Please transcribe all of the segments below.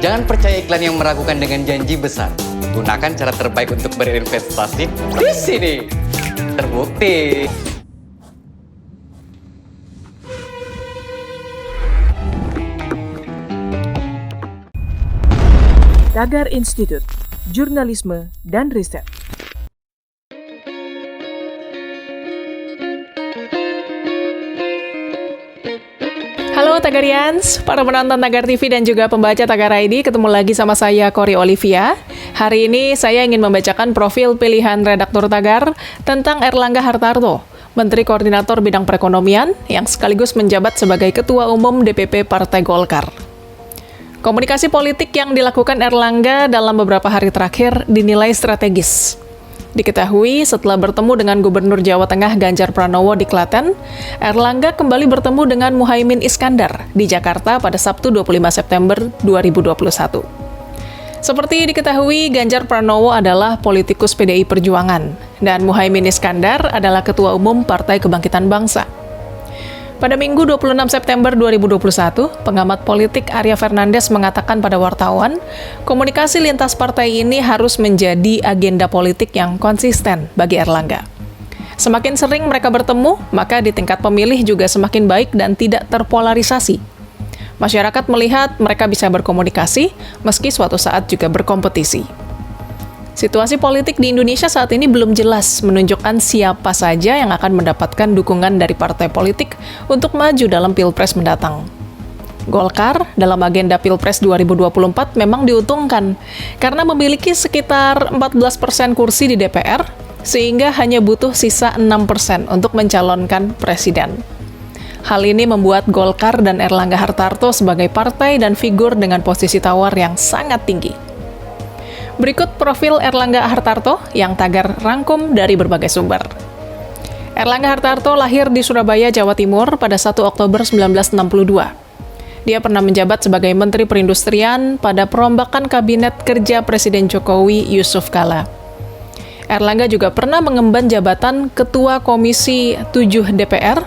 Jangan percaya iklan yang meragukan dengan janji besar. Gunakan cara terbaik untuk berinvestasi di sini. Terbukti. Tagar Institut, Jurnalisme dan Riset. Halo Tagarians, para penonton Tagar TV dan juga pembaca Tagar ID, ketemu lagi sama saya Kori Olivia. Hari ini saya ingin membacakan profil pilihan redaktur Tagar tentang Erlangga Hartarto, Menteri Koordinator Bidang Perekonomian yang sekaligus menjabat sebagai Ketua Umum DPP Partai Golkar. Komunikasi politik yang dilakukan Erlangga dalam beberapa hari terakhir dinilai strategis. Diketahui setelah bertemu dengan Gubernur Jawa Tengah Ganjar Pranowo di Klaten, Erlangga kembali bertemu dengan Muhaimin Iskandar di Jakarta pada Sabtu 25 September 2021. Seperti diketahui, Ganjar Pranowo adalah politikus PDI Perjuangan dan Muhaimin Iskandar adalah Ketua Umum Partai Kebangkitan Bangsa. Pada Minggu 26 September 2021, pengamat politik Arya Fernandes mengatakan pada wartawan, komunikasi lintas partai ini harus menjadi agenda politik yang konsisten bagi Erlangga. Semakin sering mereka bertemu, maka di tingkat pemilih juga semakin baik dan tidak terpolarisasi. Masyarakat melihat mereka bisa berkomunikasi, meski suatu saat juga berkompetisi. Situasi politik di Indonesia saat ini belum jelas menunjukkan siapa saja yang akan mendapatkan dukungan dari partai politik untuk maju dalam Pilpres mendatang. Golkar dalam agenda Pilpres 2024 memang diuntungkan karena memiliki sekitar 14% kursi di DPR, sehingga hanya butuh sisa 6% untuk mencalonkan presiden. Hal ini membuat Golkar dan Erlangga Hartarto sebagai partai dan figur dengan posisi tawar yang sangat tinggi. Berikut profil Erlangga Hartarto yang Tagar rangkum dari berbagai sumber. Erlangga Hartarto lahir di Surabaya, Jawa Timur pada 1 Oktober 1962. Dia pernah menjabat sebagai Menteri Perindustrian pada perombakan Kabinet Kerja Presiden Jokowi Yusuf Kala. Erlangga juga pernah mengemban jabatan Ketua Komisi 7 DPR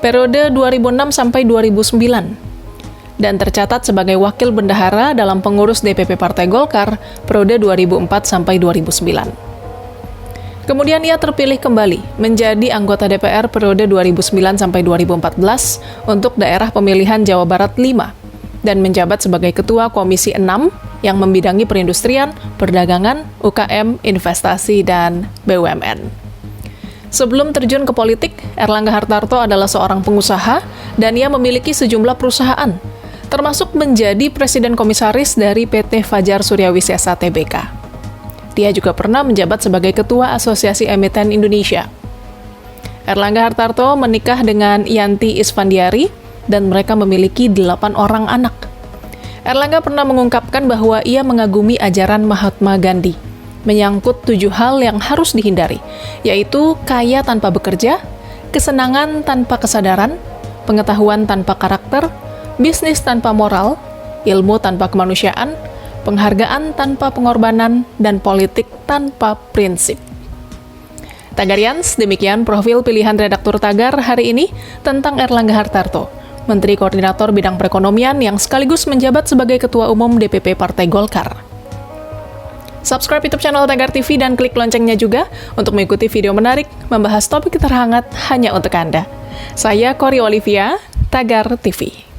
periode 2006 sampai 2009. Dan tercatat sebagai wakil bendahara dalam pengurus DPP Partai Golkar periode 2004 sampai 2009. Kemudian ia terpilih kembali menjadi anggota DPR periode 2009 sampai 2014 untuk daerah pemilihan Jawa Barat 5 dan menjabat sebagai Ketua Komisi 6 yang membidangi perindustrian, perdagangan, UKM, investasi, dan BUMN. Sebelum terjun ke politik, Erlangga Hartarto adalah seorang pengusaha dan ia memiliki sejumlah perusahaan, termasuk menjadi Presiden Komisaris dari PT Fajar Suryawisesa Tbk. Dia juga pernah menjabat sebagai Ketua Asosiasi Emiten Indonesia. Erlangga Hartarto menikah dengan Yanti Isfandiari dan mereka memiliki 8 orang anak. Erlangga pernah mengungkapkan bahwa ia mengagumi ajaran Mahatma Gandhi, menyangkut 7 hal yang harus dihindari, yaitu kaya tanpa bekerja, kesenangan tanpa kesadaran, pengetahuan tanpa karakter, bisnis tanpa moral, ilmu tanpa kemanusiaan, penghargaan tanpa pengorbanan, dan politik tanpa prinsip. Tagarians, demikian profil pilihan redaktur Tagar hari ini tentang Erlangga Hartarto, Menteri Koordinator Bidang Perekonomian yang sekaligus menjabat sebagai Ketua Umum DPP Partai Golkar. Subscribe YouTube channel Tagar TV dan klik loncengnya juga untuk mengikuti video menarik membahas topik terhangat hanya untuk Anda. Saya Kori Olivia, Tagar TV.